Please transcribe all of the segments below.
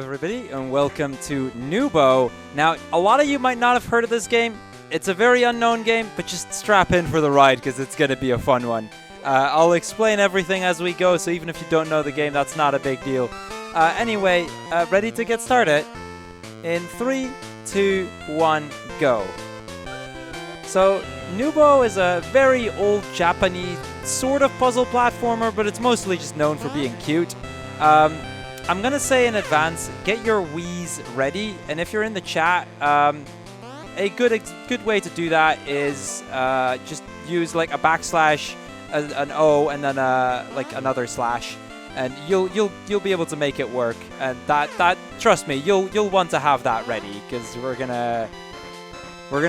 everybody, and welcome to Noobow. Now, a lot of you might not have heard of this game. It's a very unknown game, but just strap in for the ride because it's going to be a fun one. I'll explain everything as we go, so even if you don't know the game, that's not a big deal. Anyway, ready to get started? In 3, 2, 1, go. So, Noobow is a very old Japanese sort of puzzle platformer, but it's mostly just known for being cute. I'm going to say in advance, get your Wii's ready, and if you're in the chat, a good way to do that is just use like a backslash, an O, and then like another slash, and you'll be able to make it work. And that trust me, you'll want to have that ready because we're gonna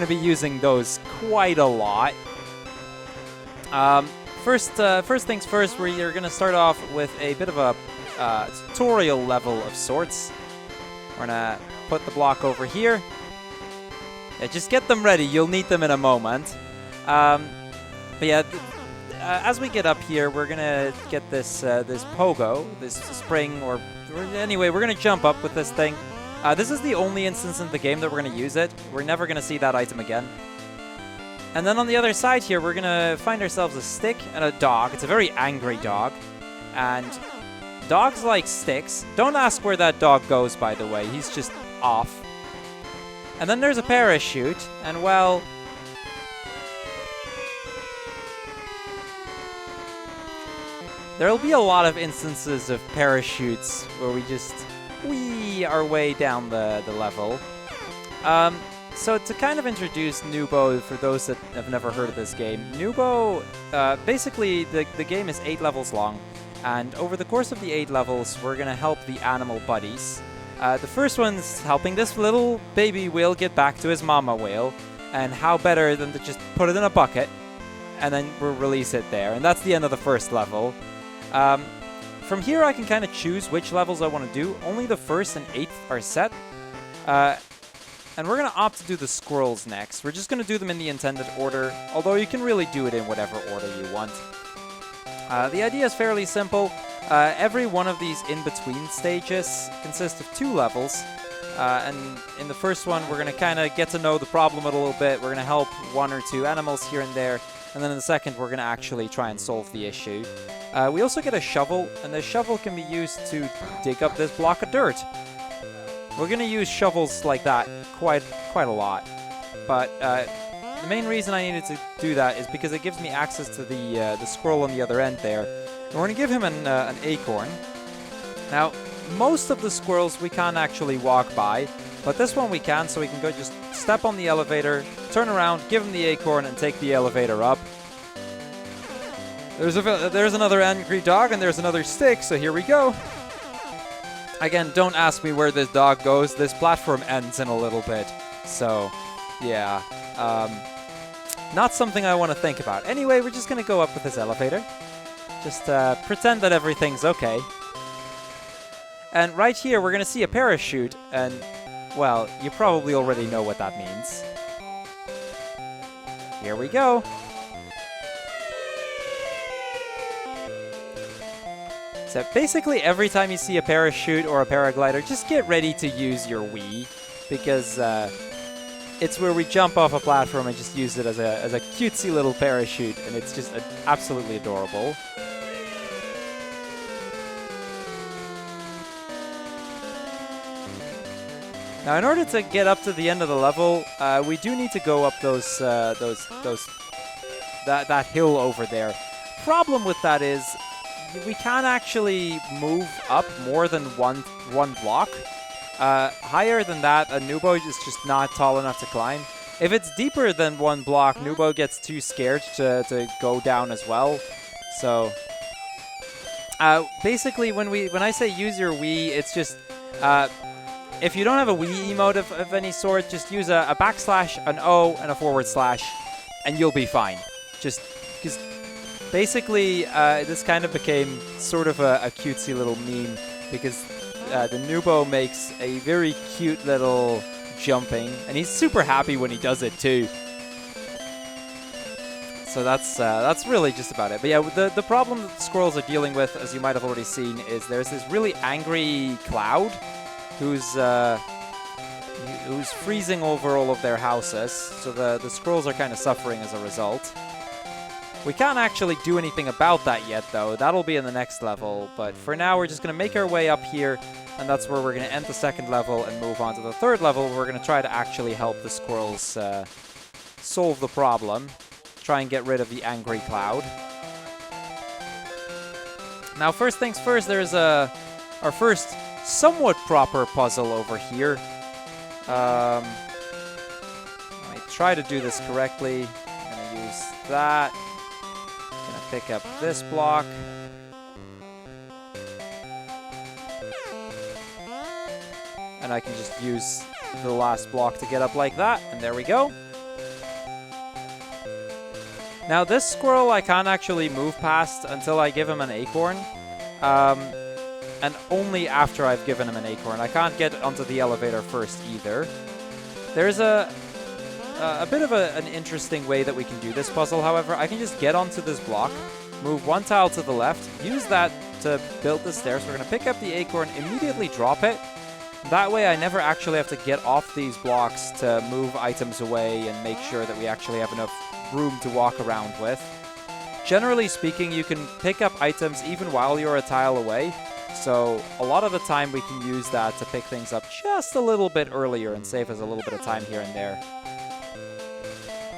be using those quite a lot. First things first, we're gonna start off with a bit of a tutorial level of sorts. We're gonna put the block over here. Yeah, just get them ready. You'll need them in a moment. But yeah, as we get up here, we're gonna get this this pogo, this spring, or anyway, we're gonna jump up with this thing. This is the only instance in the game that we're gonna use it. We're never gonna see that item again. And then on the other side here, we're gonna find ourselves a stick and a dog. It's a very angry dog, and dogs like sticks. Don't ask where that dog goes, by the way. He's just off. And then there's a parachute, and well, there'll be a lot of instances of parachutes where we just whee our way down the level. So to kind of introduce Noobow for those that have never heard of this game, Noobow, basically the game is 8 levels long. And over the course of the 8 levels, we're going to help the animal buddies. The first one's helping this little baby whale get back to his mama whale. And how better than to just put it in a bucket and then we'll release it there. And that's the end of the first level. From here, I can kind of choose which levels I want to do. Only the 1st and 8th are set. And we're going to opt to do the squirrels next. We're just going to do them in the intended order, although you can really do it in whatever order you want. The idea is fairly simple. Every one of these in-between stages consists of 2 levels. And in the first one, we're going to kind of get to know the problem a little bit. We're going to help 1 or 2 animals here and there. And then in the second, we're going to actually try and solve the issue. We also get a shovel, and the shovel can be used to dig up this block of dirt. We're going to use shovels like that quite a lot. But the main reason I needed to do that is because it gives me access to the squirrel on the other end there. And we're going to give him an acorn. Now, most of the squirrels we can't actually walk by, but this one we can, so we can go just step on the elevator, turn around, give him the acorn, and take the elevator up. There's another angry dog, and there's another stick, so here we go. Again, don't ask me where this dog goes. This platform ends in a little bit, so yeah. Not something I want to think about. Anyway, we're just going to go up with this elevator. Just pretend that everything's okay. And right here, we're going to see a parachute, and, well, you probably already know what that means. Here we go. So basically, every time you see a parachute or a paraglider, just get ready to use your Wii, because it's where we jump off a platform and just use it as a cutesy little parachute, and it's just absolutely adorable. Now, in order to get up to the end of the level, we do need to go up that hill over there. Problem with that is we can't actually move up more than one block. Higher than that, a Noobow is just not tall enough to climb. If it's deeper than 1 block, Noobow gets too scared to go down as well. So basically, when I say use your Wii, it's just if you don't have a Wii emote of any sort, just use a backslash, an O, and a /, and you'll be fine. Just because basically this kind of became sort of a cutesy little meme, because the Noobow makes a very cute little jumping, and he's super happy when he does it too. So that's really just about it. But yeah, the problem that the squirrels are dealing with, as you might have already seen, is there's this really angry cloud who's freezing over all of their houses. So the squirrels are kind of suffering as a result. We can't actually do anything about that yet, though. That'll be in the next level. But for now, we're just going to make our way up here, and that's where we're going to end the second level and move on to the third level. We're going to try to actually help the squirrels solve the problem. Try and get rid of the angry cloud. Now, first things first, there's our first somewhat proper puzzle over here. I try to do this correctly. I'm going to use that. Going to pick up this block. And I can just use the last block to get up like that. And there we go. Now, this squirrel I can't actually move past until I give him an acorn. And only after I've given him an acorn. I can't get onto the elevator first either. There's a bit of an interesting way that we can do this puzzle, however. I can just get onto this block, move one tile to the left, use that to build the stairs. We're going to pick up the acorn, immediately drop it. That way I never actually have to get off these blocks to move items away and make sure that we actually have enough room to walk around with. Generally speaking, you can pick up items even while you're a tile away. So a lot of the time we can use that to pick things up just a little bit earlier and save us a little bit of time here and there.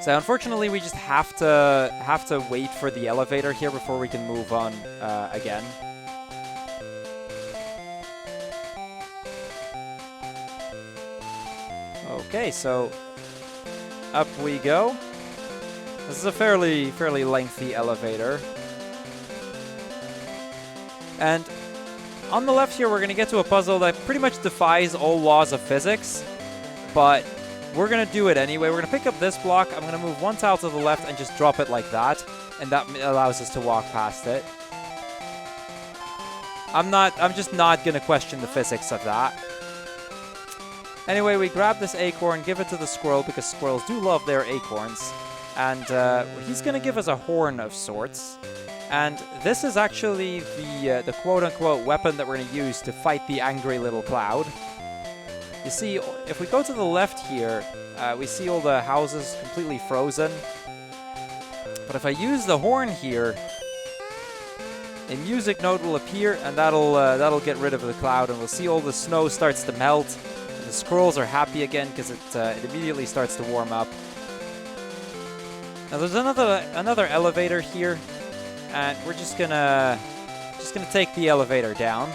So unfortunately we just have to wait for the elevator here before we can move on again. Okay, so up we go. This is a fairly lengthy elevator. And on the left here, we're going to get to a puzzle that pretty much defies all laws of physics, but we're going to do it anyway. We're going to pick up this block. I'm going to move one tile to the left and just drop it like that, and that allows us to walk past it. I'm just not going to question the physics of that. Anyway, we grab this acorn, give it to the squirrel, because squirrels do love their acorns, and he's going to give us a horn of sorts. And this is actually the quote-unquote weapon that we're going to use to fight the angry little cloud. You see, if we go to the left here, we see all the houses completely frozen. But if I use the horn here, a music note will appear, and that'll get rid of the cloud, and we'll see all the snow starts to melt. And the squirrels are happy again because it immediately starts to warm up. Now there's another elevator here. And we're just gonna take the elevator down.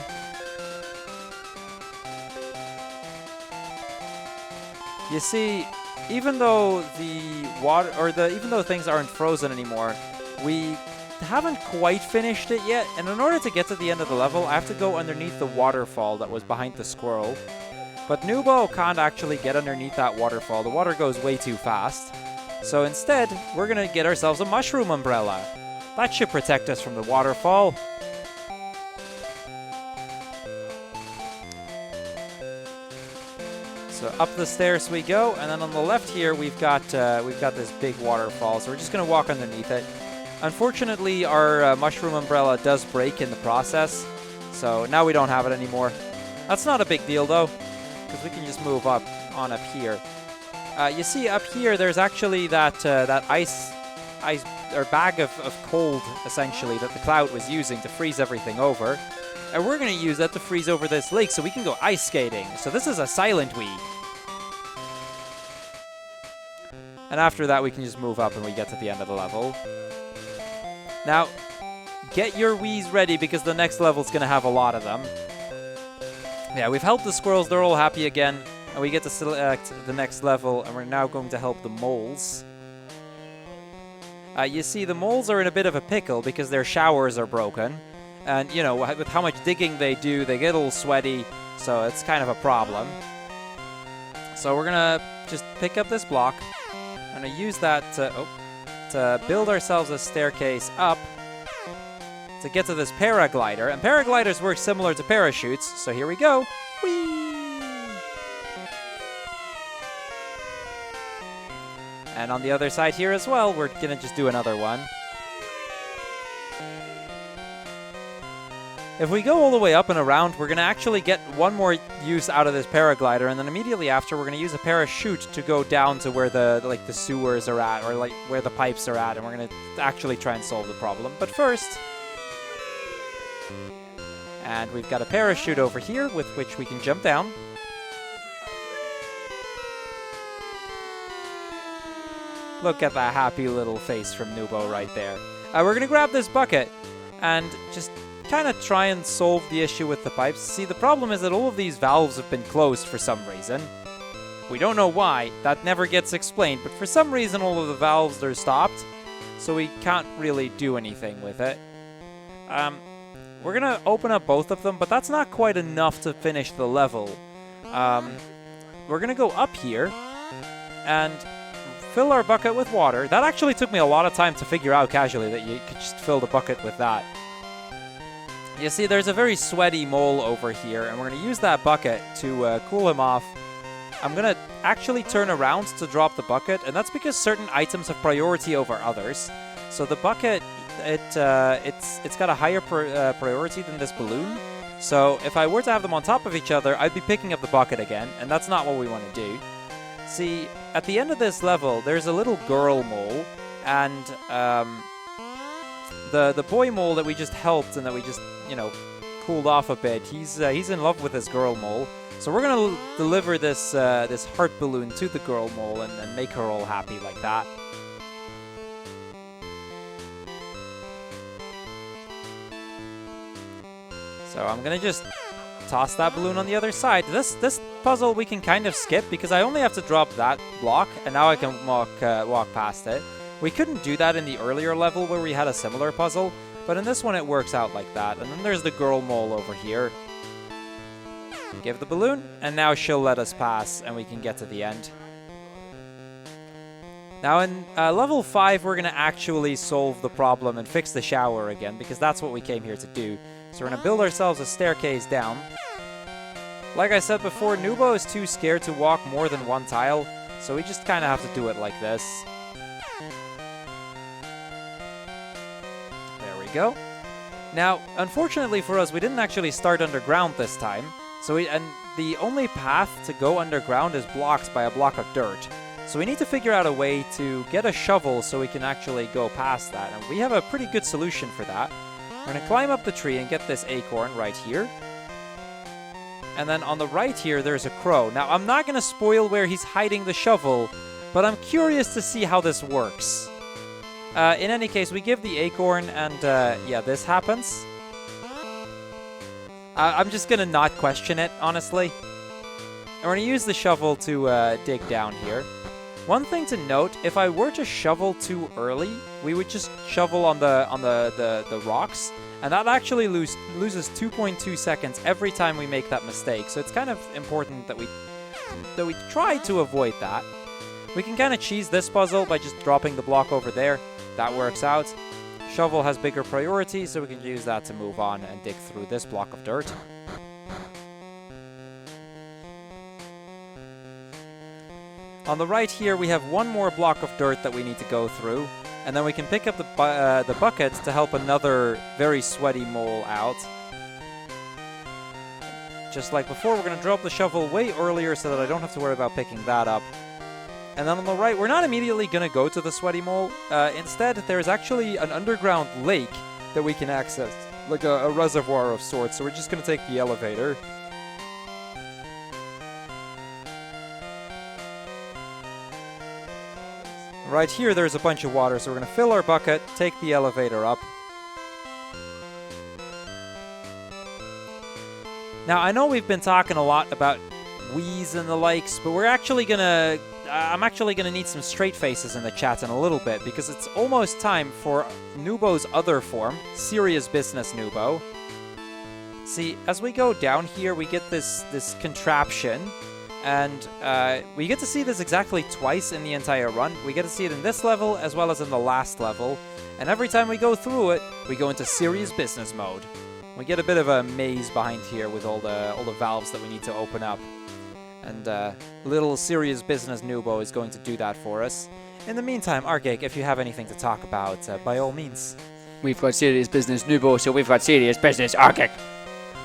You see, even though even though things aren't frozen anymore, we haven't quite finished it yet. And in order to get to the end of the level, I have to go underneath the waterfall that was behind the squirrel. But Noobow can't actually get underneath that waterfall. The water goes way too fast. So instead, we're gonna get ourselves a mushroom umbrella. That should protect us from the waterfall. So up the stairs we go, and then on the left here we've got this big waterfall. So we're just gonna walk underneath it. Unfortunately, our mushroom umbrella does break in the process, so now we don't have it anymore. That's not a big deal though, because we can just move up here. You see up here, there's actually that ice or bag of cold, essentially, that the cloud was using to freeze everything over. And we're going to use that to freeze over this lake so we can go ice skating. So this is a silent Wii. And after that, we can just move up and we get to the end of the level. Now, get your Wiis ready because the next level is going to have a lot of them. Yeah, we've helped the squirrels. They're all happy again. And we get to select the next level. And we're now going to help the moles. You see, the moles are in a bit of a pickle because their showers are broken. And, you know, with how much digging they do, they get a little sweaty. So it's kind of a problem. So we're going to just pick up this block. I'm going to use that to build ourselves a staircase up to get to this paraglider. And paragliders work similar to parachutes. So here we go. Whee! And on the other side here as well, we're going to just do another one. If we go all the way up and around, we're going to actually get one more use out of this paraglider, and then immediately after, we're going to use a parachute to go down to where the sewers are at, or like where the pipes are at, and we're going to actually try and solve the problem. But first, and we've got a parachute over here with which we can jump down. Look at that happy little face from Noobow right there. We're going to grab this bucket and just kind of try and solve the issue with the pipes. See, the problem is that all of these valves have been closed for some reason. We don't know why. That never gets explained, but for some reason all of the valves are stopped, so we can't really do anything with it. We're going to open up both of them, but that's not quite enough to finish the level. We're going to go up here and fill our bucket with water. That actually took me a lot of time to figure out casually that you could just fill the bucket with that. You see, there's a very sweaty mole over here, and we're going to use that bucket to cool him off. I'm going to actually turn around to drop the bucket, and that's because certain items have priority over others. So the bucket, it's got a higher priority than this balloon. So if I were to have them on top of each other, I'd be picking up the bucket again, and that's not what we want to do. See, at the end of this level, there's a little girl mole, and the boy mole that we just helped and that we just, cooled off a bit, he's in love with this girl mole. So we're going to deliver this this heart balloon to the girl mole and make her all happy like that. So I'm going to just toss that balloon on the other side. This puzzle we can kind of skip because I only have to drop that block and now I can walk past it. We couldn't do that in the earlier level where we had a similar puzzle, but in this one it works out like that. And then there's the girl mole over here. Give the balloon, and now she'll let us pass, and we can get to the end. Now in level 5, we're going to actually solve the problem and fix the shower again, because that's what we came here to do. So we're going to build ourselves a staircase down. Like I said before, Noobow is too scared to walk more than one tile, so we just kind of have to do it like this. There we go. Now, unfortunately for us, we didn't actually start underground this time. And the only path to go underground is blocked by a block of dirt. So we need to figure out a way to get a shovel so we can actually go past that. And we have a pretty good solution for that. We're going to climb up the tree and get this acorn right here. And then on the right here, there's a crow. Now, I'm not going to spoil where he's hiding the shovel, but I'm curious to see how this works. In any case, we give the acorn and, yeah, this happens. I'm just going to not question it, honestly. And we're going to use the shovel to dig down here. One thing to note, if I were to shovel too early, we would just shovel on the rocks, and that actually loses 2.2 seconds every time we make that mistake. So it's kind of important that we try to avoid that. We can kind of cheese this puzzle by just dropping the block over there. That works out. Shovel has bigger priority, so we can use that to move on and dig through this block of dirt. On the right here, we have one more block of dirt that we need to go through, and then we can pick up the bucket to help another very sweaty mole out. Just like before, we're going to drop the shovel way earlier so that I don't have to worry about picking that up. And then on the right, we're not immediately going to go to the sweaty mole. Instead, there's actually an underground lake that we can access, like a reservoir of sorts. So we're just going to take the elevator. Right here, there's a bunch of water, so we're going to fill our bucket, take the elevator up. Now, I know we've been talking a lot about Wii's and the likes, but we're actually going to... I'm actually going to need some straight faces in the chat in a little bit, because it's almost time for Noobow's other form, Serious Business Noobow. See, as we go down here, we get this contraption, and we get to see this exactly twice in the entire run. We get to see it in this level, as well as in the last level, and every time we go through it, we go into Serious Business mode. We get a bit of a maze behind here with all the valves that we need to open up. And little Serious Business Noobow is going to do that for us. In the meantime, Arcade, if you have anything to talk about, by all means. We've got serious business, Noobow, so we've got serious business, Arctic.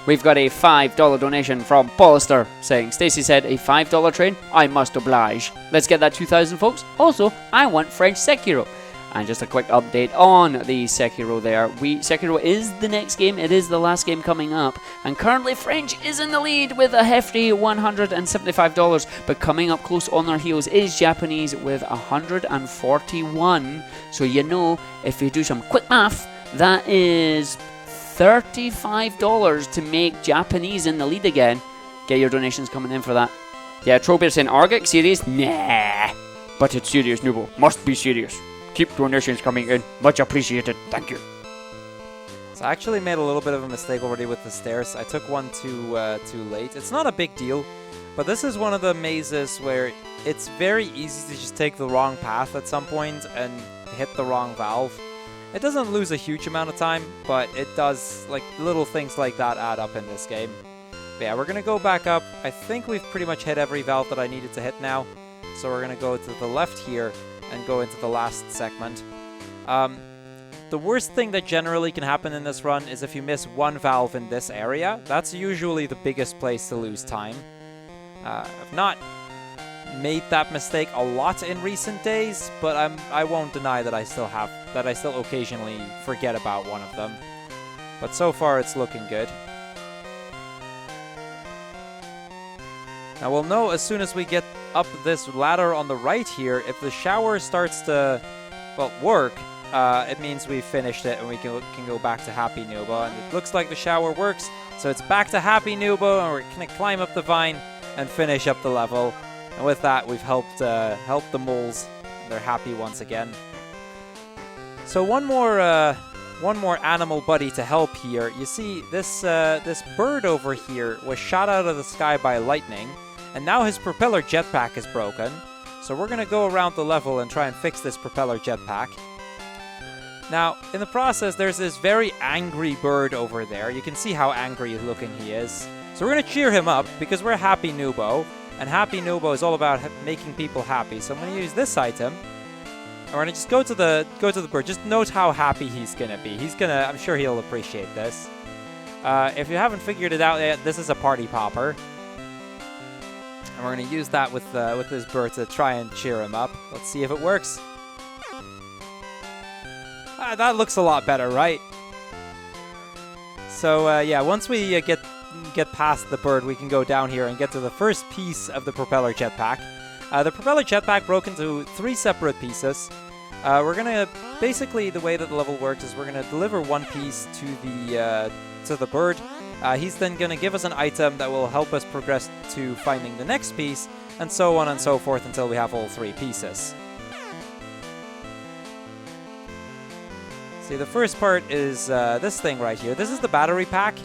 We've got a $5 donation from Bolster saying, Stacey said, a $5 train? I must oblige. Let's get that 2,000, folks. Also, I want French Sekiro. And just a quick update on the Sekiro there. Sekiro is the next game. It is the last game coming up. And currently French is in the lead with a hefty $175. But coming up close on their heels is Japanese with 141. So you know, if you do some quick math, that is $35 to make Japanese in the lead again. Get your donations coming in for that. Yeah, Trobeer saying, Argic, serious? Nah. But it's serious, Noobow. Must be serious. Keep donations coming in. Much appreciated. Thank you. So I actually made a little bit of a mistake already with the stairs. I took one too late. It's not a big deal, but this is one of the mazes where it's very easy to just take the wrong path at some point and hit the wrong valve. It doesn't lose a huge amount of time, but it does, like, little things like that add up in this game. But yeah, we're going to go back up. I think we've pretty much hit every valve that I needed to hit now. So we're going to go to the left here and go into the last segment. The worst thing that generally can happen in this run is if you miss one valve in this area. That's usually the biggest place to lose time. I've not made that mistake a lot in recent days, but I won't deny that I still occasionally forget about one of them. But so far it's looking good. Now we'll know as soon as we get up this ladder on the right here, if the shower starts to, well, work, it means we've finished it and we can go back to Happy Noobow. And it looks like the shower works, so it's back to Happy Noobow, and we're going to climb up the vine and finish up the level. And with that, we've helped the moles. They're happy once again. So one more animal buddy to help here. You see, this bird over here was shot out of the sky by lightning, and now his propeller jetpack is broken. So we're going to go around the level and try and fix this propeller jetpack. Now, in the process, there's this very angry bird over there. You can see how angry looking he is. So we're going to cheer him up because we're Happy Noobow, and Happy Noobow is all about making people happy. So I'm going to use this item. And we're going to just go to the bird. Just note how happy he's going to be. I'm sure he'll appreciate this. If you haven't figured it out yet, this is a party popper. And we're going to use that with this bird to try and cheer him up. Let's see if it works. That looks a lot better, right? So yeah, once we get past the bird, we can go down here and get to the first piece of the propeller jetpack. The propeller jetpack broke into 3 separate pieces. We're gonna basically, the way that the level works is we're gonna deliver one piece to the bird. He's then gonna give us an item that will help us progress to finding the next piece, and so on and so forth until we have all 3 pieces. See, the first part is this thing right here. This is the battery pack,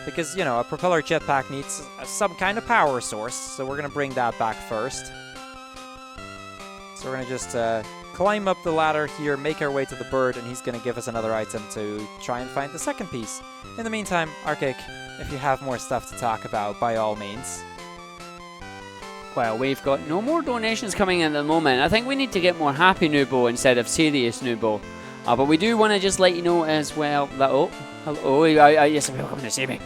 because, you know, a propeller jetpack needs some kind of power source, so we're gonna bring that back first. So we're going to just climb up the ladder here, make our way to the bird, and he's going to give us another item to try and find the second piece. In the meantime, Arctic, if you have more stuff to talk about, by all means. Well, we've got no more donations coming in at the moment. I think we need to get more Happy Noobow instead of serious Noobow. But we do want to just let you know as well that... Oh, hello. Yes, welcome to see me.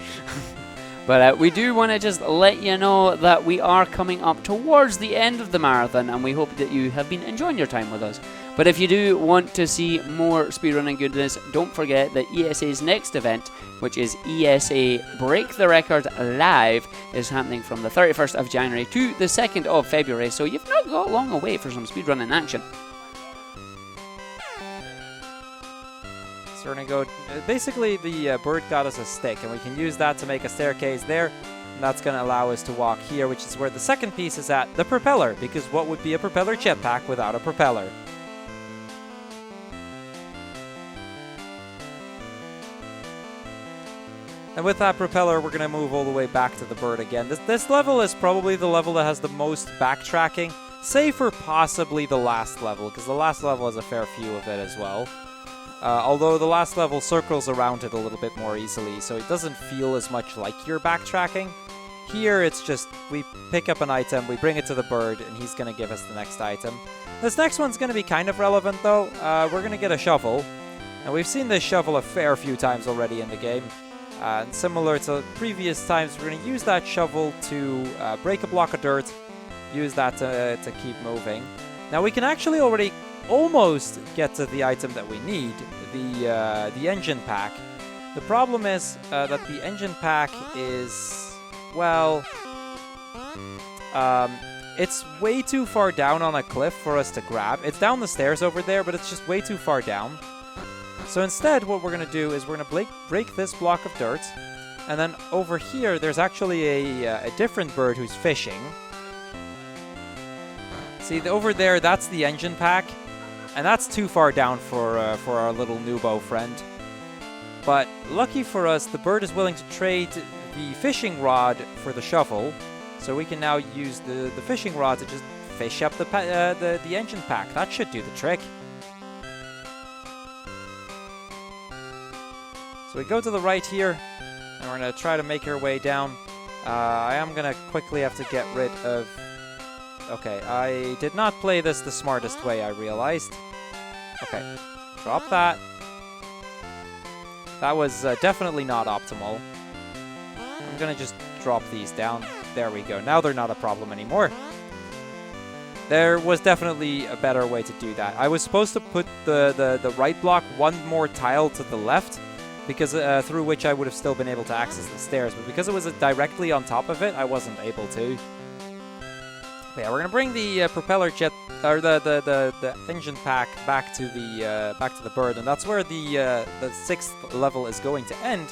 But we do want to just let you know that we are coming up towards the end of the marathon, and we hope that you have been enjoying your time with us. But if you do want to see more speedrunning goodness, don't forget that ESA's next event, which is ESA Break the Record Live, is happening from the 31st of January to the 2nd of February, so you've not got long a wait for some speedrunning action. We're going to go... Basically, the bird got us a stick, and we can use that to make a staircase there. And that's going to allow us to walk here, which is where the second piece is at, the propeller. Because what would be a propeller jetpack without a propeller? And with that propeller, we're going to move all the way back to the bird again. This level is probably the level that has the most backtracking, save for possibly the last level, because the last level has a fair few of it as well. Although the last level circles around it a little bit more easily, so it doesn't feel as much like you're backtracking. Here, it's just, we pick up an item, we bring it to the bird, and he's going to give us the next item. This next one's going to be kind of relevant, though. We're going to get a shovel, Now we've seen this shovel a fair few times already in the game. And similar to previous times, we're going to use that shovel to break a block of dirt, use that to keep moving. Now we can actually already almost get to the item that we need, the engine pack. The problem is that the engine pack is, well, it's way too far down on a cliff for us to grab. It's down the stairs over there, but it's just way too far down. So instead, what we're going to do is we're going to break this block of dirt, and then over here, there's actually a different bird who's fishing. See, over there, that's the engine pack, and that's too far down for our little Noobow friend. But lucky for us, the bird is willing to trade the fishing rod for the shovel, so we can now use the fishing rod to just fish up the engine pack. That should do the trick. So we go to the right here, and we're going to try to make our way down. I am going to quickly have to get rid of... Okay, I did not play this the smartest way, I realized. Okay, drop that. That was definitely not optimal. I'm going to just drop these down. There we go. Now they're not a problem anymore. There was definitely a better way to do that. I was supposed to put the right block one more tile to the left, because through which I would have still been able to access the stairs, but because it was directly on top of it, I wasn't able to. But yeah, we're gonna bring the propeller jet, or the engine pack back to the bird, and that's where the 6th level is going to end.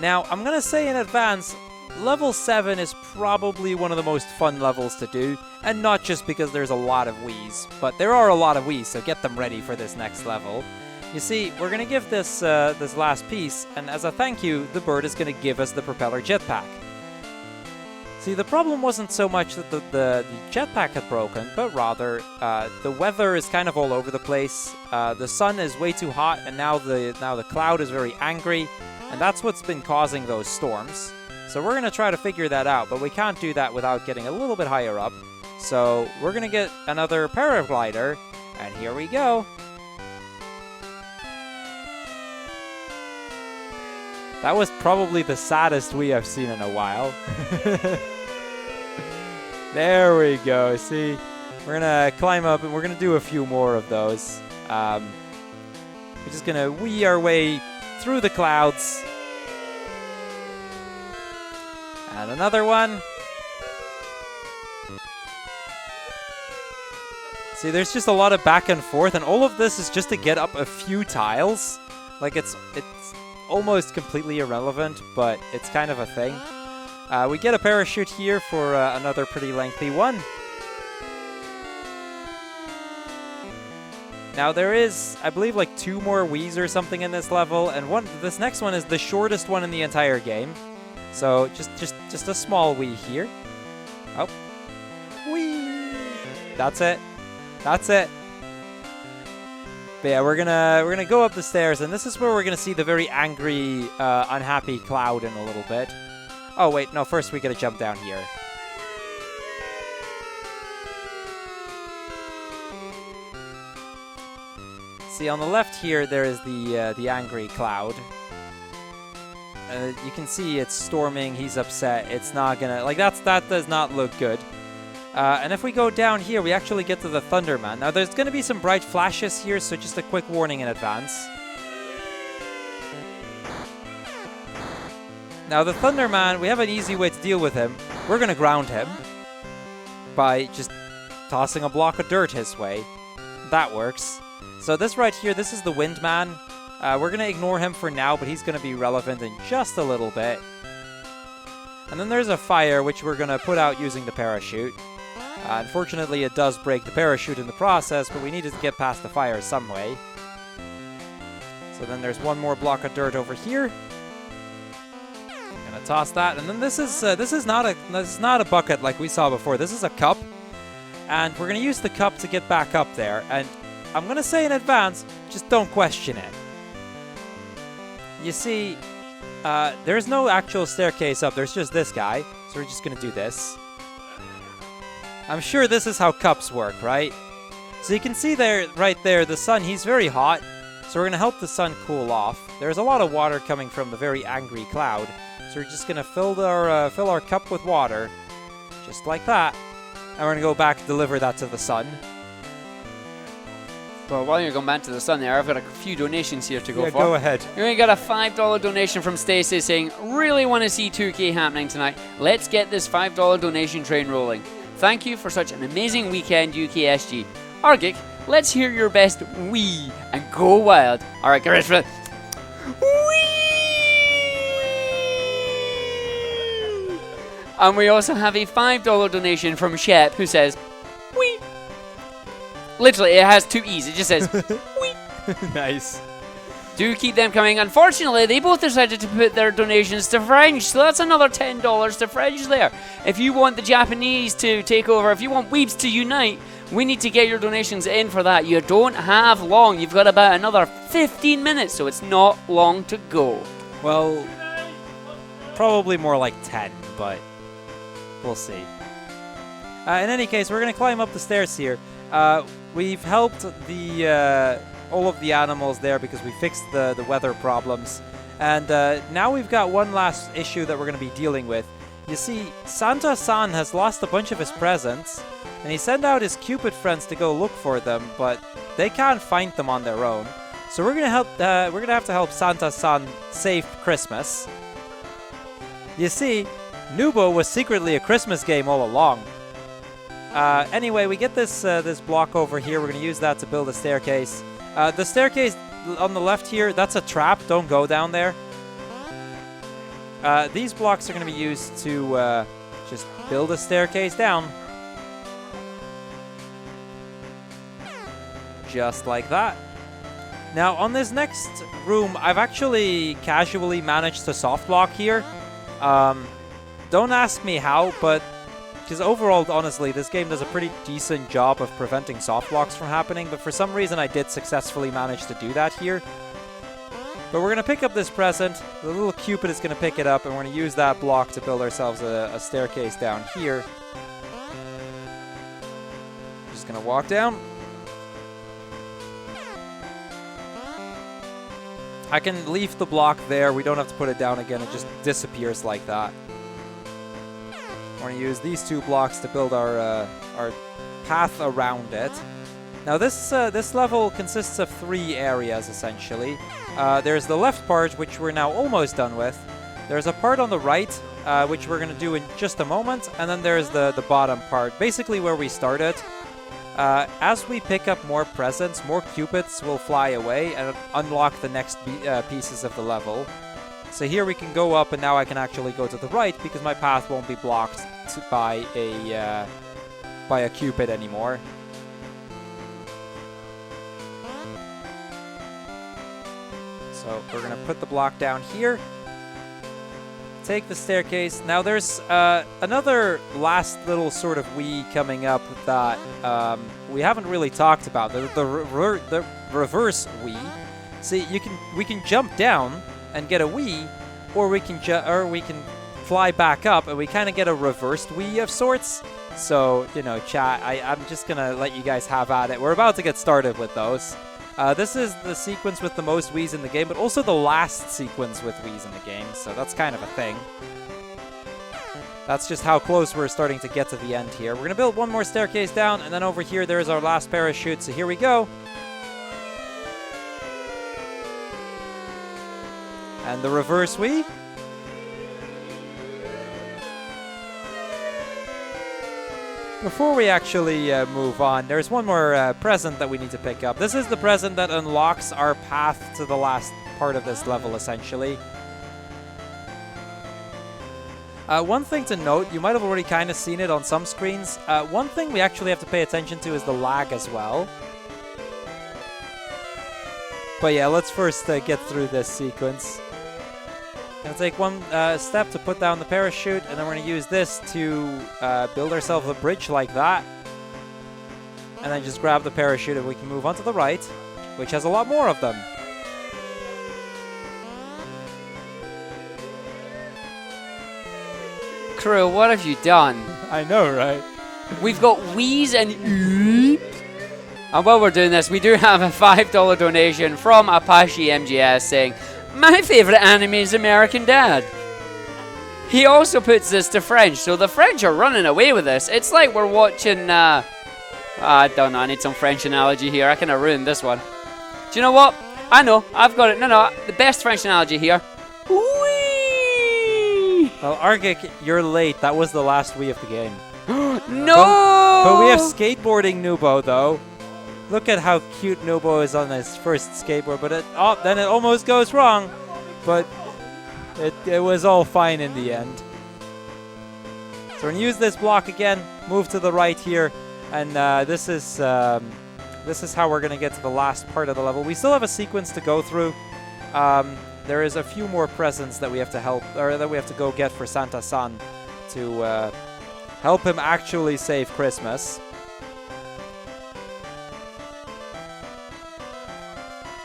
Now, I'm gonna say in advance, level 7 is probably one of the most fun levels to do, and not just because there's a lot of Wiis, but there are a lot of Wiis, so get them ready for this next level. You see, we're going to give this this last piece, and as a thank you, the bird is going to give us the propeller jetpack. See, the problem wasn't so much that the jetpack had broken, but rather the weather is kind of all over the place. The sun is way too hot, and now the cloud is very angry, and that's what's been causing those storms. So we're going to try to figure that out, but we can't do that without getting a little bit higher up. So we're going to get another paraglider, and here we go. That was probably the saddest we have seen in a while. There we go. See, we're going to climb up and we're going to do a few more of those. We're just going to wee our way through the clouds. And another one. See, there's just a lot of back and forth, and all of this is just to get up a few tiles. Like, it's almost completely irrelevant, but it's kind of a thing. We get a parachute here for another pretty lengthy one. Now there is, I believe, like 2 more Wiis or something in this level, and this next one is the shortest one in the entire game. So just a small Wii here. Oh, Wii. That's it. That's it. But yeah, we're gonna go up the stairs, and this is where we're gonna see the very angry, unhappy Cloud in a little bit. Oh wait, no, first we gotta jump down here. See, on the left here, there is the angry Cloud. You can see it's storming. He's upset. It's not gonna that does not look good. And if we go down here, we actually get to the Thunderman. Now, there's going to be some bright flashes here, so just a quick warning in advance. Now, the Thunderman, we have an easy way to deal with him. We're going to ground him by just tossing a block of dirt his way. That works. So this right here, this is the Windman. We're going to ignore him for now, but he's going to be relevant in just a little bit. And then there's a fire, which we're going to put out using the parachute. Unfortunately, it does break the parachute in the process, but we needed to get past the fire some way. So then there's one more block of dirt over here. Gonna toss that, and then this is not a bucket like we saw before. This is a cup, and we're gonna use the cup to get back up there. And I'm gonna say in advance, just don't question it. You see, there's no actual staircase up. There's just this guy, so we're just gonna do this. I'm sure this is how cups work, right? So you can see there, right there, the sun, he's very hot. So we're going to help the sun cool off. There's a lot of water coming from the very angry cloud. So we're just going to fill our cup with water, just like that. And we're going to go back and deliver that to the sun. Well, while you're going back to the sun there, I've got a few donations here to go for. Go ahead. We got a $5 donation from Stacey saying, really want to see 2K happening tonight. Let's get this $5 donation train rolling. Thank you for such an amazing weekend, UKSG. Argic, let's hear your best wee and go wild. Alright, get ready for it. Wee! And we also have a $5 donation from Shep who says, wee. Literally, it has 2 E's. It just says, wee. Nice. Do keep them coming. Unfortunately, they both decided to put their donations to French, so that's another $10 to French there. If you want the Japanese to take over, if you want Weebs to unite, we need to get your donations in for that. You don't have long. You've got about another 15 minutes, so it's not long to go. Well, probably more like 10, but we'll see. In any case, we're going to climb up the stairs here. We've helped the all of the animals there because we fixed the weather problems. And now we've got one last issue that we're going to be dealing with. You see, Santa-san has lost a bunch of his presents, and he sent out his Cupid friends to go look for them, but they can't find them on their own. So we're going to help. We're going to have to help Santa-san save Christmas. You see, Noobow was secretly a Christmas game all along. Anyway, we get this this block over here. We're going to use that to build a staircase. The staircase on the left here, that's a trap. Don't go down there. These blocks are going to be used to just build a staircase down. Just like that. Now, on this next room, I've actually casually managed to soft block here. Don't ask me how, but because overall, honestly, this game does a pretty decent job of preventing soft blocks from happening, but for some reason I did successfully manage to do that here. But we're going to pick up this present, the little Cupid is going to pick it up, and we're going to use that block to build ourselves a staircase down here. Just going to walk down. I can leave the block there, we don't have to put it down again, it just disappears like that. We're going to use these 2 blocks to build our path around it. Now this level consists of 3 areas essentially. There's the left part, which we're now almost done with. There's a part on the right, which we're going to do in just a moment, and then there's the bottom part, basically where we started. As we pick up more presents, more Cupids will fly away and unlock the next pieces of the level. So here we can go up, and now I can actually go to the right because my path won't be blocked by a Cupid anymore. So we're going to put the block down here. Take the staircase. Now there's another last little sort of Wii coming up that we haven't really talked about. The reverse Wii. See, we can jump down and get a Wii, or we can fly back up and we kind of get a reversed Wii of sorts. So, you know, chat, I'm just gonna let you guys have at it. We're about to get started with those. This is the sequence with the most Wiis in the game, but also the last sequence with Wiis in the game, so that's kind of a thing. That's just how close we're starting to get to the end here. We're going to build one more staircase down, and then over here there's our last parachute, so here we go. And the reverse Wii. Before we actually move on, there's one more present that we need to pick up. This is the present that unlocks our path to the last part of this level, essentially. One thing to note, you might have already kind of seen it on some screens. One thing we actually have to pay attention to is the lag as well. But yeah, let's first get through this sequence. Gonna take one step to put down the parachute, and then we're gonna use this to build ourselves a bridge like that. And then just grab the parachute and we can move on to the right, which has a lot more of them. Crrool, what have you done? I know, right? We've got Wiis and Oops. And while we're doing this, we do have a $5 donation from Apache MGS saying, "My favorite anime is American Dad." He also puts this to French, so the French are running away with this. It's like we're watching, I don't know, I need some French analogy here. I kind of ruined this one. Do you know what? I know, I've got it. No, the best French analogy here. Whee! Well, Argic, you're late. That was the last Wii of the game. No! But we have skateboarding Noobow, though. Look at how cute Noobow is on his first skateboard, but then it almost goes wrong. But it was all fine in the end. So we're going to use this block again, move to the right here, and this is how we're going to get to the last part of the level. We still have a sequence to go through. There is a few more presents that we have to go get for Santa-san to help him actually save Christmas.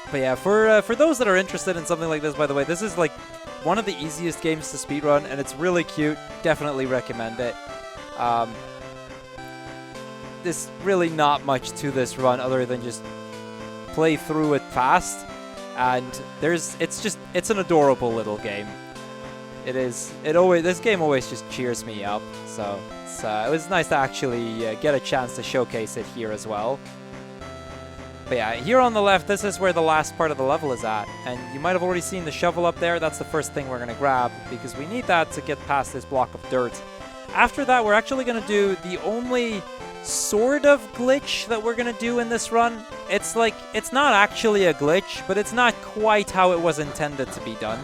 But yeah, for those that are interested in something like this, by the way, this is like one of the easiest games to speedrun, and it's really cute. Definitely recommend it. There's really not much to this run other than just play through it fast, and it's an adorable little game. This game always just cheers me up, so it was nice to actually get a chance to showcase it here as well. But yeah, here on the left, this is where the last part of the level is at. And you might have already seen the shovel up there. That's the first thing we're going to grab, because we need that to get past this block of dirt. After that, we're actually going to do the only sort of glitch that we're going to do in this run. It's not actually a glitch, but it's not quite how it was intended to be done.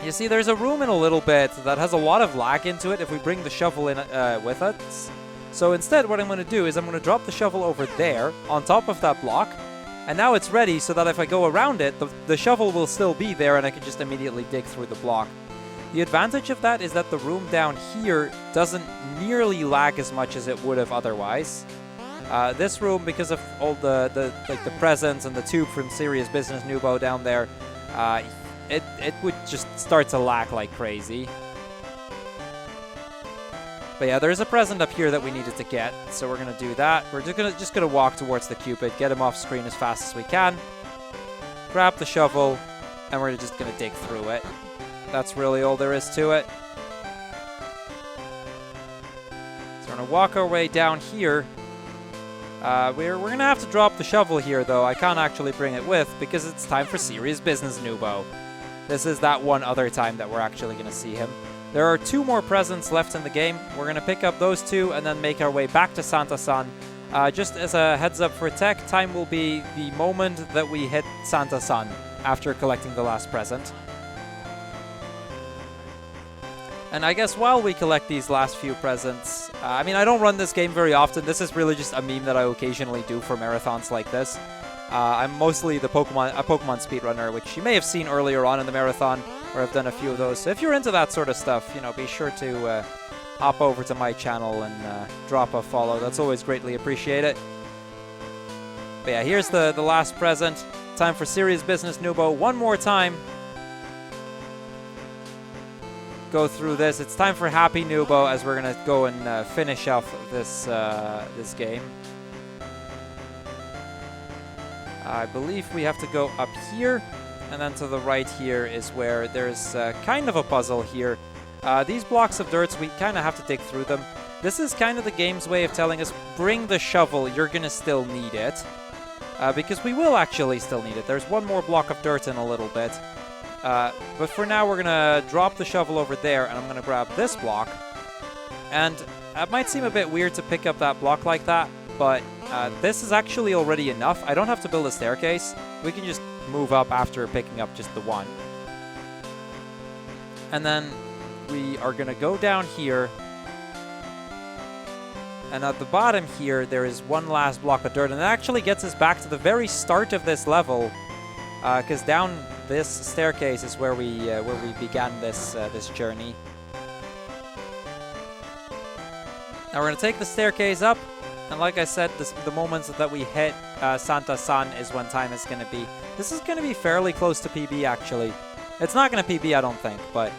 You see, there's a room in a little bit that has a lot of lag into it if we bring the shovel in with us. So instead, what I'm going to do is I'm going to drop the shovel over there on top of that block. And now it's ready so that if I go around it, the shovel will still be there and I can just immediately dig through the block. The advantage of that is that the room down here doesn't nearly lag as much as it would have otherwise. This room, because of all the presents and the tube from Serious Business Noobow down there, it would just start to lag like crazy. But yeah, there's a present up here that we needed to get, so we're gonna do that. We're just gonna walk towards the Cupid, get him off screen as fast as we can, grab the shovel, and we're just gonna dig through it. That's really all there is to it. So we're gonna walk our way down here. We're gonna have to drop the shovel here, though. I can't actually bring it with because it's time for Serious Business Noobow. This is that one other time that we're actually gonna see him. There are 2 more presents left in the game. We're going to pick up those 2 and then make our way back to Santa-san. Just as a heads up for tech, time will be the moment that we hit Santa-san after collecting the last present. And I guess while we collect these last few presents, I mean, I don't run this game very often. This is really just a meme that I occasionally do for marathons like this. I'm mostly a Pokemon speedrunner, which you may have seen earlier on in the marathon, where I've done a few of those. So if you're into that sort of stuff, be sure to hop over to my channel and drop a follow. That's always greatly appreciated. But yeah, here's the last present. Time for Serious Business Noobow one more time. Go through this. It's time for Happy Noobow as we're gonna go and finish off this game. I believe we have to go up here, and then to the right here is where there's kind of a puzzle here. These blocks of dirt, we kind of have to dig through them. This is kind of the game's way of telling us, bring the shovel, you're going to still need it. Because we will actually still need it. There's one more block of dirt in a little bit. But for now, we're going to drop the shovel over there, and I'm going to grab this block. And it might seem a bit weird to pick up that block like that, but this is actually already enough. I don't have to build a staircase. We can just move up after picking up just the one. And then we are going to go down here. And at the bottom here, there is one last block of dirt. And it actually gets us back to the very start of this level. Because down this staircase is where we began this journey. Now we're going to take the staircase up. And like I said, the moments that we hit Santa-san is when time is going to be. This is going to be fairly close to PB, actually. It's not going to PB, I don't think, but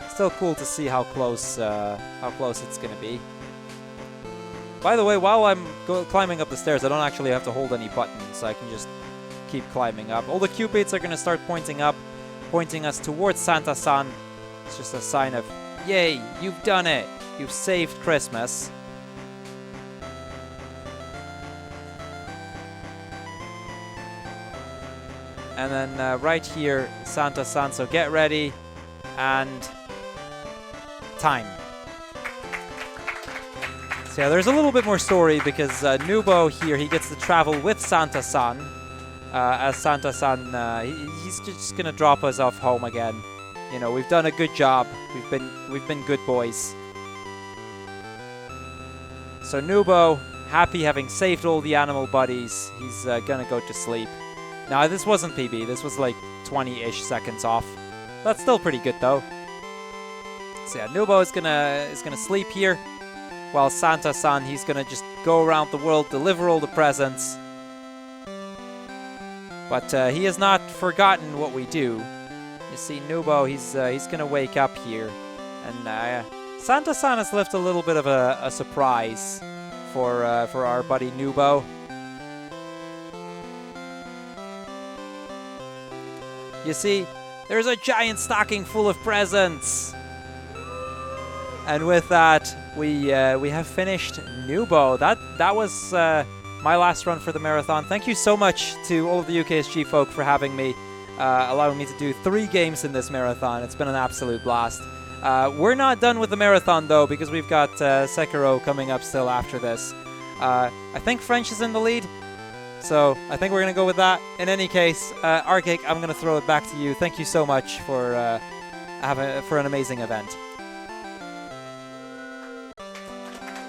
still cool to see how close it's going to be. By the way, while I'm climbing up the stairs, I don't actually have to hold any buttons. I can just keep climbing up. All the cupids are going to start pointing up, pointing us towards Santa-san. It's just a sign of, yay, you've done it. You've saved Christmas. And then right here, Santa-san, so get ready, and time. So yeah, there's a little bit more story because Noobow here, he gets to travel with Santa-san. As Santa-san, he's just gonna drop us off home again. You know, we've done a good job. We've been good boys. So Noobow, happy having saved all the animal buddies, he's gonna go to sleep. Now this wasn't PB. This was like 20-ish seconds off. That's still pretty good though. So yeah, Noobow is gonna sleep here, while Santa-san, he's gonna just go around the world, deliver all the presents. But he has not forgotten what we do. You see, Noobow, he's gonna wake up here, and Santa-san has left a little bit of a surprise for our buddy Noobow. You see, there's a giant stocking full of presents. And with that, we have finished Noobow. That was my last run for the marathon. Thank you so much to all of the UKSG folk for having me, allowing me to do 3 games in this marathon. It's been an absolute blast. We're not done with the marathon though, because we've got Crrool coming up still after this. I think French is in the lead, so I think we're going to go with that. In any case, Arctic, I'm going to throw it back to you. Thank you so much for an amazing event.